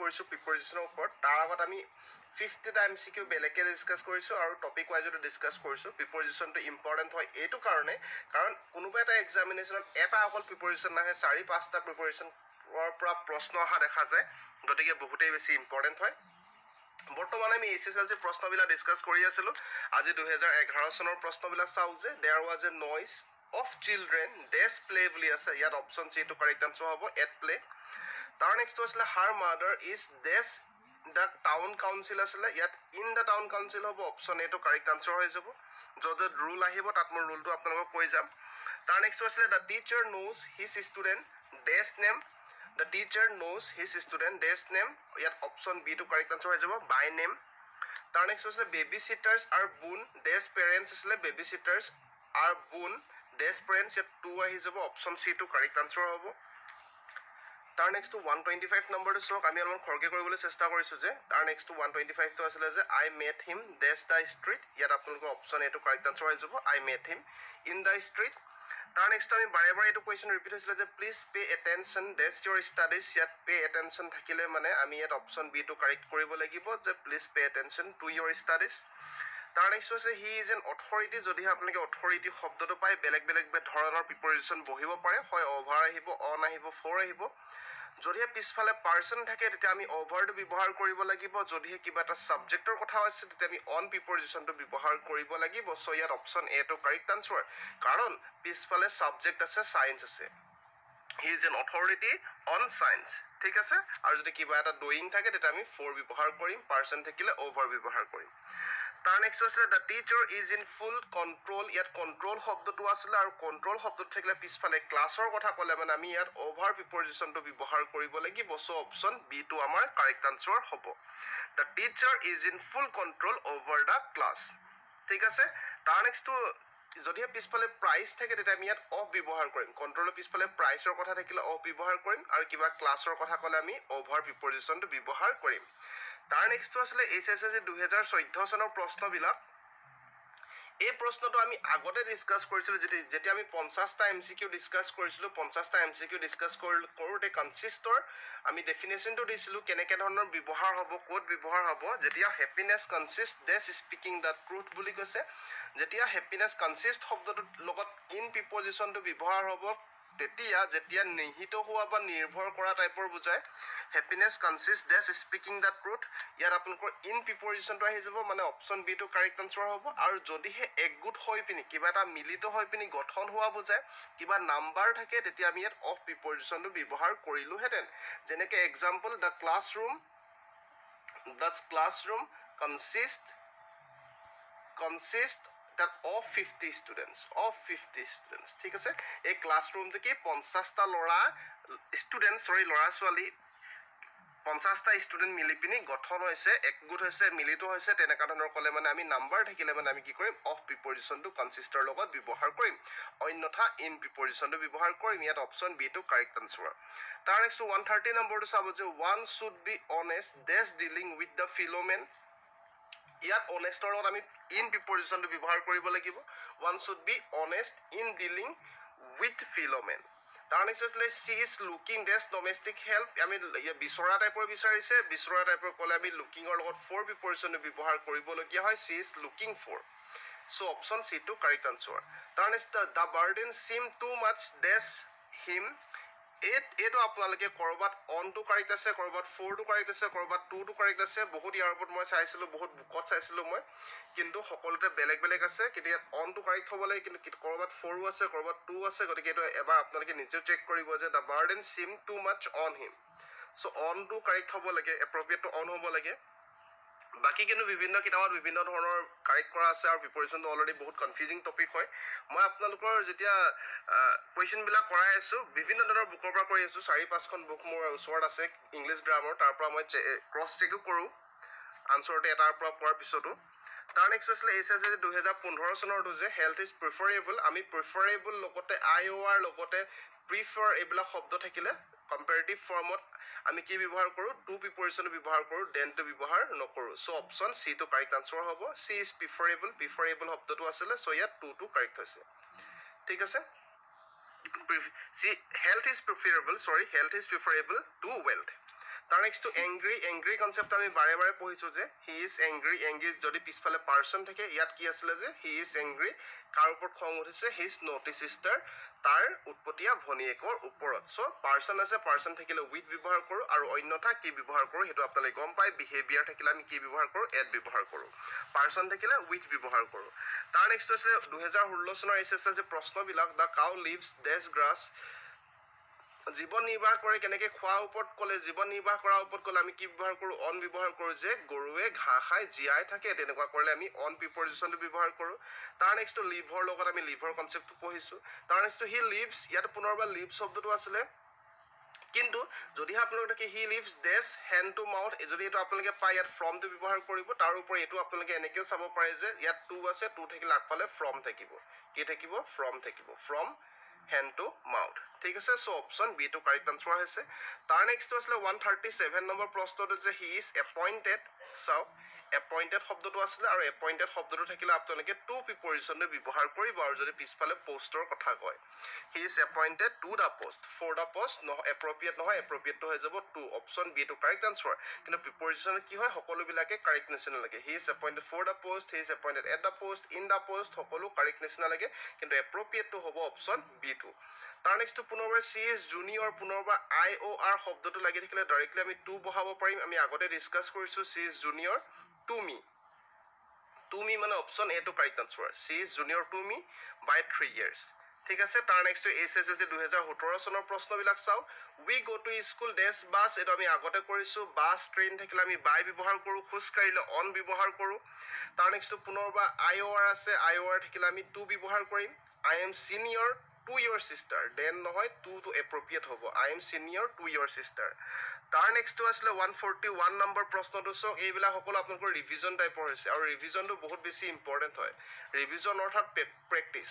কৰিছো প্ৰিপজিশনৰ ওপৰত তাৰ আগত আমি 50টা MCQ বেলেগে ডিসকাস কৰিছো আৰু টপিক ওয়াইজটো ডিসকাস কৰিছো প্ৰিপজিশনটো ইম্পৰ্টেন্ট হয় এইটো কাৰণে কাৰণ কোনোবা এটা এক্সামিনেশনত এটা অকল প্ৰিপজিশন নাহে 4-5টা প্ৰিপজিশন পৰা প্ৰশ্ন অহা দেখা যায় গতিকে বহুতেই বেছি ইম্পৰ্টেন্ট হয় বৰ্তমান আমি এসএসএলসি প্ৰশ্নবিলাক ডিসকাস কৰি আছিলো আজি 2011 চনৰ প্ৰশ্নবিলাক চাও যে there was a noise of children dash play বুলি আছে ইয়াত অপচন সি টো কারেক্ট আনসার হ'ব at play তাৰ নেক্সট আসলে her mother is dash the town council আসলে ইয়াত in the town council হ'ব অপচন এ টো কারেক্ট আনসার হৈ যাব যদি রুল আহিব তাত মই রুলটো আপোনালোকক কৈ যাম তাৰ নেক্সট আসলে the teacher knows his student dash name the teacher knows his student dash name ইয়াত অপচন বি টো কারেক্ট আনসার হৈ যাব by name তাৰ নেক্সট আসলে babysitters are born dash parents আসলে babysitters are born dash parents yet 2 ahi jabo option C to correct answer hobo tar next to 125 number to sok ami alon khorke koribole chesta korisu je tar next to 125 to asile je I met him dash the street yet apnalok option A to correct answer hoy jabo I met him in the street tar next ami bare bare etu question repeat hoisile je please pay attention dash your studies yet pay attention thakile mane ami yet option B to correct koribo lagibo je please pay attention to your studies তাৰ next আছে he is an authority যদি আপোনালোকে authority শব্দটো পায় বেলেগ বেলেগ ধৰণৰ প্ৰিপজিশন বহিব পাৰে হয় ওভাৰ আহিব অন আহিব ফৰ আহিব যদি পিছফালে পাৰসন থাকে তেতিয়া আমি ওভাৰটো ব্যৱহাৰ কৰিব লাগিব যদি কিবা এটা সাবজেক্টৰ কথা আছে তেতিয়া আমি অন প্ৰিপজিশনটো ব্যৱহাৰ কৰিব লাগিব সো ইয়াৰ অপচন এ টো কাৰেক্ট আনসাৰ কাৰণ পিছফালে সাবজেক্ট আছে সায়েন্স আছে he is an authority on science ঠিক আছে আৰু যদি কিবা এটা ডুইং থাকে তেতিয়া আমি ফৰ ব্যৱহাৰ কৰিম পাৰসন থাকিলে ওভাৰ ব্যৱহাৰ কৰিম তাৰ নেক্সট আছে the teacher is in full control ইয়াত কন্ট্ৰোল শব্দটো আছিল আৰু কন্ট্ৰোল শব্দটো থাকিলে পিছফালে ক্লাছৰ কথা ক'লে মানে আমি ইয়াত ওভাৰ প্ৰিপজিশনটো ব্যৱহাৰ কৰিব লাগিব সো অপচন বি টো আমাৰ কাৰেক্ট আনসাৰ হ'ব the teacher is in full control over the class ঠিক আছে তাৰ নেক্সট যদি পিছফালে প্ৰাইস থাকে তেতিয়া আমি ইয়াত অফ ব্যৱহাৰ কৰিম কন্ট্ৰোলৰ পিছফালে প্ৰাইসৰ কথা থাকিলে অফ ব্যৱহাৰ কৰিম আৰু কিবা ক্লাছৰ কথা ক'লে আমি ওভাৰ প্ৰিপজিশনটো ব্যৱহাৰ কৰিম তাৰ নেক্সট আসলে এসএসসি 2014 চনৰ প্ৰশ্নবিলাক এই প্ৰশ্নটো আমি আগতে ডিসকাস কৰিছিলো যেতি আমি 50টা এমসিকিউ ডিসকাস কৰিছিলো 50টা এমসিকিউ ডিসকাস কৰোতে কনসিস্টৰ আমি ডেফিনেশনটো দিছিলো কেনেকে ধৰণৰ ব্যৱহাৰ হ'ব কোড ব্যৱহাৰ হ'ব যেতিয়া happiness consist dress speaking the truth বুলি কৈছে যেতিয়া হ্যাপিনেস কনসিস্ট শব্দটোৰ লগত ইন প্ৰিপজিশনটো ব্যৱহাৰ হ'ব যেতিয়া নিহিত হোৱা বা নিৰ্ভৰ কৰা টাইপৰ বুজায় happiness consist dress speaking the truth ইয়াৰ আপোনালোকৰ ইন প্ৰিপজিশনটো আহি যাব মানে অপচন বি টো কাৰেক্ট আনসাৰ হ'ব আৰু যদিহে একগুট হৈ পিনি কিবা এটা মিলিত হৈ পিনি গঠন হোৱা বুজায় কিবা নাম্বাৰ থাকে তেতিয়া আমি ইয়াত অফ প্ৰিপজিশনটো ব্যৱহাৰ কৰিলো হেতেন যেনেকে example the classroom consist that of 50 students ঠিক আছে এই ক্লাসরুমটো কি 50টা লৰা ছোৱালী 50টা স্টুডেন্ট মিলি পিনি গঠন হৈছে একগুট হৈছে মিলিত হৈছে তেনেকা ধৰণৰ কলে মানে আমি নাম্বাৰ থাকিলে মানে আমি কি কৰিম অফ প্ৰিপজিশনটো কনসিস্টৰ লগত ব্যৱহাৰ কৰিম অন্যথা ইন প্ৰিপজিশনটো ব্যৱহাৰ কৰিম ইয়াত অপচন বি টো কাৰেক্ট আনসাৰ তাৰ নেক্সট 130 নম্বৰটো চাব যে one should be honest dash dealing with the phenomenon ইয়াত অনেষ্টৰ লগত আমি ইন প্ৰিপজিশনটো ব্যৱহাৰ কৰিব লাগিব one should be honest in dealing with phenomenon তাৰ নেক্সট আছে she is looking dash domestic help আমি বিচৰা টাইপৰ বিচাৰিছে বিচৰা টাইপৰ ক'লে আমি লুকিংৰ লগত for প্ৰিপজিশনটো ব্যৱহাৰ কৰিব লগিয়া হয় she is looking for so option C to correct answer তাৰ next the burden seem too much dash him এটো আপোনালোকে কৰবাত অন টু কাৰেক্ট আছে কৰবাত ফৰ টু কাৰেক্ট আছে কৰবাত টু টু কাৰেক্ট আছে বহুত ইয়াৰ ওপৰত মই চাইছিলো বহুত বুকত চাইছিলো মই কিন্তু সকলোতে বেলেগ বেলেগ আছে কিন্তু ইয়াত অন টু কাৰেক্ট হ'ব লাগে কিন্তু কৰবাত ফৰ আছে কৰবাত টু আছে গতিকে এটো এবাৰ আপোনালোকে নিজে চেক কৰিব যে the burden seem too much on him so on to correct হ'ব লাগে এপ্ৰোপ্ৰিয়েট টু অন হ'ব লাগে বাকি কিন্তু বিভিন্ন কিতাপত বিভিন্ন ধৰণৰ কাৰেক্ট কৰা আছে আৰু প্ৰিপজিশনটো অলৰেডি বহুত কনফিউজিং টপিক হয় মই আপোনালোকৰ যেতিয়া কোৱেশ্চন বিলাক কৰাই আছো বিভিন্ন ধৰণৰ বুকৰ পৰা কৰি আছো 4-5খন বুক মোৰ ওচৰত আছে ইংলিশ গ্ৰামাৰ তাৰ পৰা মই ক্ৰস চেকো কৰো আনসাৰটো এটাৰ পৰা পোৱাৰ পিছতো তাৰ নেক্সট আছে এসএসসি 2015 চনৰটো যে হেলথ ইজ প্ৰিফাৰেবল আমি প্ৰিফাৰেবল লগতে আইঅআৰ লগতে প্ৰিফাৰ এইবিলাক শব্দ থাকিলে কম্পাৰেটিভ ফৰ্মত আমি কি ব্যৱহাৰ কৰো টু প্ৰিপজিশন ব্যৱহাৰ কৰো দেন টু ব্যৱহাৰ নকৰো সো অপচন সি টো কাৰেক্ট আনসাৰ হ'ব সি ইজ প্ৰিফাৰেবল শব্দটো আছিল সো ইয়াত টু টু কাৰেক্ট হৈছে ঠিক আছে health is preferable to wealth তাৰ নেক্সটটো এংগ্ৰি কনচেপ্ট আমি বাৰে বাৰে পঢ়িছোঁ যে হি ইজ এংগ্ৰি যদি পিছফালে পাৰ্চন থাকে ইয়াত কি আছিলে যে হি ইজ এংগ্ৰি কাৰ ওপৰত খং উঠিছে হিজ নটি চিষ্টাৰ তাৰ উৎপতীয়া ভনীয়েকৰ ওপৰত চ' পাৰ্চন আছে পাৰ্চন থাকিলে উইথ ব্যৱহাৰ কৰোঁ আৰু অন্যথা কি ব্যৱহাৰ কৰোঁ সেইটো আপোনালোকে গম পায় বিহেভিয়াৰ থাকিলে আমি কি ব্যৱহাৰ কৰোঁ এড ব্যৱহাৰ কৰোঁ পাৰ্চন থাকিলে উইথ ব্যৱহাৰ কৰোঁ তাৰ নেক্সট আছিলে 2016 চনৰ SSLC প্ৰশ্নবিলাক the cow lives dash grass জীৱন নিৰ্বাহ কৰে কেনেকৈ খোৱাৰ ওপৰত ক'লে জীৱন নিৰ্বাহ কৰাৰ ওপৰত ক'লে আমি কি ব্যৱহাৰ কৰোঁ অন ব্যৱহাৰ কৰোঁ যে গৰুৱে ঘাঁহ খাই জীয়াই থাকে তেনেকুৱা কৰিলে আমি অন প্ৰিপজিশ্যনটো ব্যৱহাৰ কৰোঁ তাৰ নেক্সটটো লিভৰ লগত আমি লিভৰ কনচেপ্টটো পঢ়িছোঁ তাৰ নেক্সটটো হি লিভছ ইয়াত পুনৰবাৰ লিভ শব্দটো আছিলে কিন্তু যদিহে আপোনালোকে he lives dash hand to mouth যদি এইটো আপোনালোকে পায় ইয়াত ফ্ৰমটো ব্যৱহাৰ কৰিব তাৰ ওপৰত এইটো আপোনালোকে এনেকৈও চাব পাৰে যে ইয়াত টু আছে টু থাকিলে আগফালে ফ্ৰম থাকিব কি থাকিব ফ্ৰম থাকিব ফ্ৰম হেণ্ড টু মাউথ ঠিক আছে চ' অপশ্যন বি টো কাৰেক্ট আনচাৰ হৈছে তাৰ নেক্সটটো আছিলে 137 নম্বৰ প্ৰশ্নটো যে হি ইজ এপইণ্টেড চাওক এপইণ্টেড শব্দটো আছিলে আৰু এপইণ্টেড শব্দটো থাকিলে আপোনালোকে টু প্ৰিপজিশ্যনটো ব্যৱহাৰ কৰিব আৰু যদি পিছফালে পষ্টৰ কথা কয় he is appointed to the post for the post নহয় এপ্ৰপ্ৰিয়েট নহয় এপ্ৰপ্ৰিয়েটটো হৈ যাব টু অপশ্যন বি টো কাৰেক্ট আনচাৰ কিন্তু প্ৰিপজিশ্যন কি হয় সকলোবিলাকে কাৰেক্ট নিচিনা লাগে he is appointed for the post he is appointed at the post in the post সকলো কাৰেক্ট নিচিনা লাগে কিন্তু এপ্ৰপ্ৰিয়েটটো হ'ব অপশ্যন বি টো তাৰ নেক্সটটো পুনৰবাৰ চি ইজ জুনিয়ৰ পুনৰবাৰ IOR শব্দটো লাগি থাকিলে ডাইৰেক্টলি আমি টু বহাব পাৰিম আমি আগতে ডিছকাছ কৰিছোঁ she is junior to me মানে অপশ্যন এ টো correct answer she is junior to me by 3 years ঠিক আছে তাৰ নেক্সটটো SSLC 2017 চনৰ প্ৰশ্নবিলাক চাওঁ উই গ' টু স্কুল ডেছ বাছ এইটো আমি আগতে কৰিছোঁ বাছ ট্ৰেইন থাকিলে আমি বাই ব্যৱহাৰ কৰোঁ খোজকাঢ়িলে অন ব্যৱহাৰ কৰোঁ তাৰ নেক্সটটো পুনৰবাৰ IOR আছে IOR থাকিলে আমি টু ব্যৱহাৰ কৰিম I am senior to your sister then নহয় টু টো এপ্ৰপ্ৰিয়েট হ'ব I am senior to your sister তাৰ নেক্সটটো আছিলে 141 নম্বৰ প্ৰশ্নটো চাওক এইবিলাক সকলো আপোনালোকৰ ৰিভিজন টাইপৰ হৈছে আৰু ৰিভিজনটো বহুত বেছি ইম্পৰ্টেণ্ট হয় ৰিভিজন অৰ্থাৎ প্ৰেক্টিছ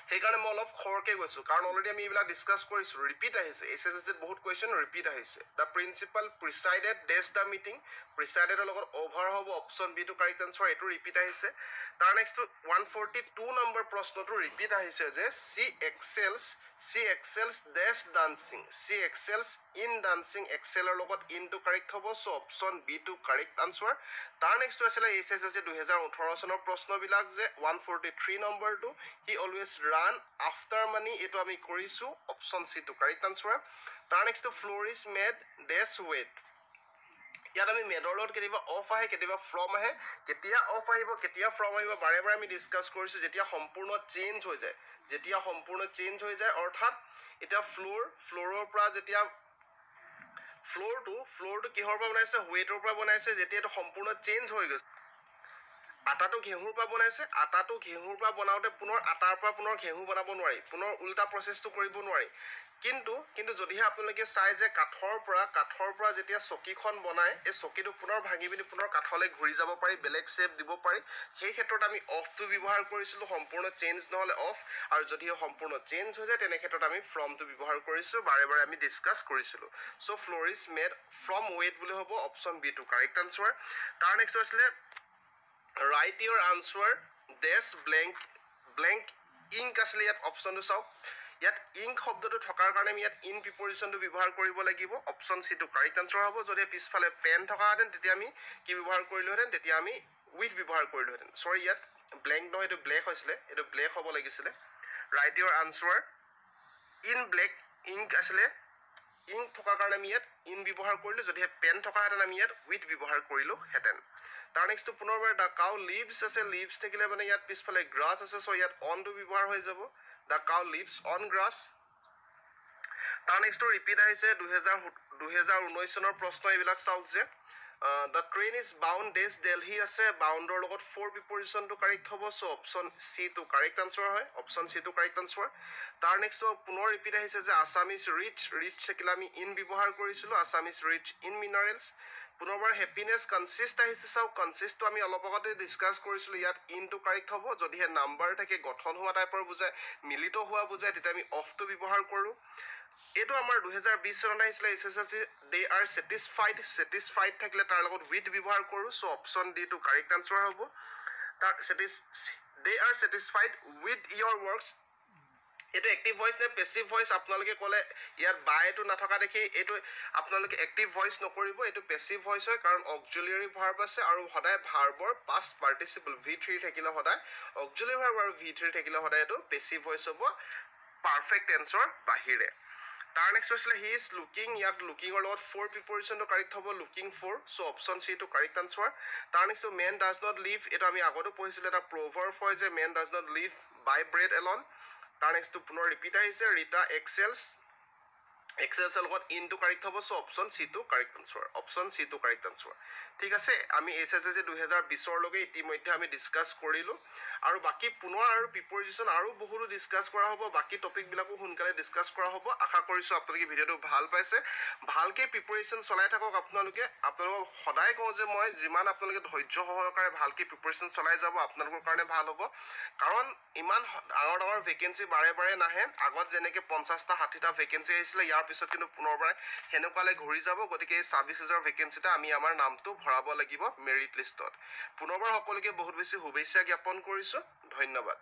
সেইকাৰণে মই অলপ খৰকৈ গৈছোঁ কাৰণ অলৰেডি আমি এইবিলাক ডিছকাছ কৰিছোঁ ৰিপিট আহিছে SSLCত বহুত কুৱেশ্যন ৰিপিট আহিছে the principal presided dash the meeting প্ৰিচাইডেডৰ লগত অভাৰ হ'ব অপশ্যন বি টো কাৰেক্ট আনচাৰ এইটো ৰিপিট আহিছে তাৰ নেক্সটটো 142 নম্বৰ প্ৰশ্নটো ৰিপিট আহিছে যে she excels dash dancing she excels in dancing এক্সেলৰ লগত ইনটো কাৰেক্ট হ'ব চ' অপশ্যন বি টো কাৰেক্ট আনচাৰ তাৰ নেক্সটটো আছিলে SSLC 2018 চনৰ প্ৰশ্নবিলাক যে 143 নম্বৰটো he always runs after money এইটো আমি কৰিছোঁ অপশ্যন চি টো কাৰেক্ট আনচাৰ তাৰ নেক্সটটো floor is made dash wood ইয়াত আমি মেডৰ লগত কেতিয়াবা অফ আহে কেতিয়াবা ফ্ৰম আহে কেতিয়া অফ আহিব কেতিয়া ফ্ৰম আহিব বাৰে বাৰে আমি ডিছকাছ কৰিছোঁ যেতিয়া সম্পূৰ্ণ চেঞ্জ হৈ যায় অৰ্থাৎ এতিয়া ফ্ল'ৰৰ পৰা যেতিয়া ফ্ল'ৰটো কিহৰ পৰা বনাইছে ৱেটৰ পৰা বনাইছে যেতিয়া এইটো সম্পূৰ্ণ চেঞ্জ হৈ গৈছে আটাটো ঘেঁহুৰ পৰা বনাইছে আটাটো ঘেঁহুৰ পৰা বনাওঁতে পুনৰ আটাৰ পৰা পুনৰ ঘেঁহু বনাব নোৱাৰি পুনৰ উল্টা প্ৰচেছটো কৰিব নোৱাৰি কিন্তু যদিহে আপোনালোকে চাই যে কাঠৰ পৰা যেতিয়া চকীখন বনায় এই চকীটো পুনৰ ভাঙি পিনি পুনৰ কাঠলৈ ঘূৰি যাব পাৰি বেলেগ শ্বেপ দিব পাৰি সেই ক্ষেত্ৰত আমি অফটো ব্যৱহাৰ কৰিছিলোঁ সম্পূৰ্ণ চেঞ্জ নহ'লে অফ আৰু যদিহে সম্পূৰ্ণ চেঞ্জ হৈ যায় তেনে ক্ষেত্ৰত আমি ফ্ৰমটো ব্যৱহাৰ কৰিছোঁ বাৰে বাৰে আমি ডিছকাছ কৰিছিলোঁ so' floor is made from wood বুলি হ'ব অপশ্যন বি টো কাৰেক্ট আনচাৰ তাৰ নেক্সট আছিলে right your answer dash blank ink আছিলে ইয়াত অপশ্যনটো চাওক ইয়াত ইংক শব্দটো থকাৰ কাৰণে আমি ইয়াত ইন প্ৰিপজিশ্যনটো ব্যৱহাৰ কৰিব লাগিব অপশ্যন চি টো কাৰেক্ট আনচাৰ হ'ব যদি পিছফালে পেন থকাহেঁতেন তেতিয়া আমি কি ব্যৱহাৰ কৰিলোহেঁতেন তেতিয়া আমি উইথ ব্যৱহাৰ কৰিলোহেঁতেন চৰি ইয়াত ব্লেংক নহয় এইটো ব্লেক হৈছিলে এইটো ব্লেক হ'ব লাগিছিলে write your answer in black ink আছিলে ইংক থকাৰ কাৰণে আমি ইয়াত ইন ব্যৱহাৰ কৰিলোঁ যদিহে পেন থকাহেঁতেন আমি ইয়াত উইথ ব্যৱহাৰ কৰিলোহেঁতেন তাৰ নেক্সটটো পুনৰবাৰ দ্য কাউ লিভছ আছে লিভছ থাকিলে মানে ইয়াত পিছফালে গ্ৰাছ আছে চ' ইয়াত অনটো ব্যৱহাৰ হৈ যাব the cow leaves on grass তাৰ নেক্সটটো ৰিপিট আহিছে 2019 চনৰ প্ৰশ্ন এইবিলাক চাওক যে দ্য ট্ৰেইন ইজ বাউণ্ড ডেছ দেলহি আছে বাউণ্ডৰ লগত ফ'ৰ প্ৰিপজিশ্যনটো কাৰেক্ট হ'ব চ' অপশ্যন চি টো কাৰেক্ট আনচাৰ হয় অপশ্যন চি টো কাৰেক্ট আনচাৰ তাৰ নেক্সটটো পুনৰ ৰিপিট আহিছে যে আছাম ইজ ৰিচ থাকিলে আমি ইন ব্যৱহাৰ কৰিছিলোঁ Assam is rich in minerals পুনৰবাৰ হেপিনেছ কনচিষ্ট আহিছে চাওক কনচিষ্টটো আমি অলপ আগতে ডিছকাছ কৰিছিলোঁ ইয়াত ইনটো কাৰেক্ট হ'ব যদিহে নাম্বাৰ থাকে গঠন হোৱা টাইপৰ বুজায় মিলিত হোৱা বুজায় তেতিয়া আমি অফটো ব্যৱহাৰ কৰোঁ এইটো আমাৰ 2020 চনত আহিছিলে SSLC দে আৰ ছেটিছফাইড থাকিলে তাৰ লগত উইথ ব্যৱহাৰ কৰোঁ চ' অপশ্যন ডি টো কাৰেক্ট আনচাৰ হ'ব তাৰ they are satisfied with your works এইটো এক্টিভ ভইচ নে পেছিভ ভইচ আপোনালোকে ক'লে ইয়াত বাইটো নাথকা দেখি এইটো আপোনালোকে এক্টিভ ভইচ নকৰিব, এইটো পেছিভ ভইচ হয়, কাৰণ অক্সিলিয়াৰী ভাৰ্ব আছে আৰু সদায় ভাৰ্বৰ পাষ্ট পাৰ্টিচিপল V3 থাকিলে সদায় অক্সিলিয়াৰী ভাৰ্ব আৰু V3 থাকিলে সদায় এইটো পেছিভ ভইচ হ'ব পাৰফেক্ট টেন্সৰ বাহিৰে। তাৰ নেক্সট হৈছিলে হি ইজ লুকিং, ইয়াত লুকিঙৰ লগত ফৰ প্ৰিপজিশ্যনটো কাৰেক্ট হ'ব looking for, so' option C টো কাৰেক্ট আনচাৰ। তাৰ next man does not live, এইটো আমি আগতো পঢ়িছিলোঁ, এটা প্ৰভাৰ্ব হয় যে man does not live by bread alone. তাৰ নেক্সটটো পুনৰ ৰিপিট আহিছে ৰীতা এক্সেলছৰ লগত ইনটো কাৰেক্ট হ'ব, চ' অপশ্যন চি টো কাৰেক্ট আনচাৰ, অপশ্যন চি টো কাৰেক্ট আনচাৰ। ঠিক আছে, আমি SSLC 2020 ইতিমধ্যে আমি ডিছকাছ কৰিলোঁ আৰু বাকী পুনৰ আৰু প্ৰিপজিশ্যন আৰু বহুতো ডিছকাছ কৰা হ'ব, বাকী টপিকবিলাকো সোনকালে ডিছকাছ কৰা হ'ব। আশা কৰিছোঁ আপোনালোকে ভিডিঅ'টো ভাল পাইছে, ভালকৈ প্ৰিপেৰেশ্যন চলাই থাকক আপোনালোকক সদায় কওঁ যে মই যিমান আপোনালোকে ধৈৰ্য সহকাৰে ভালকৈ প্ৰিপেৰেশ্যন চলাই যাব আপোনালোকৰ কাৰণে ভাল হ'ব, কাৰণ ইমান ডাঙৰ ডাঙৰ ভেকেঞ্চি বাৰে বাৰে নাহে। আগত যেনেকৈ 50টা 60টা ভেকেঞ্চি আহিছিলে, ইয়াৰ পিছত কিন্তু পুনৰবাৰ সেনেকুৱালৈ ঘূৰি যাব। গতিকে এই 26,000 ভেকেঞ্চিতে আমি আমাৰ নামটো ভৰাব লাগিব মেৰিট লিষ্টত। পুনৰবাৰ সকলোকে বহুত বেছি শুভেচ্ছা জ্ঞাপন কৰিছোঁ, ধন্যবাদ।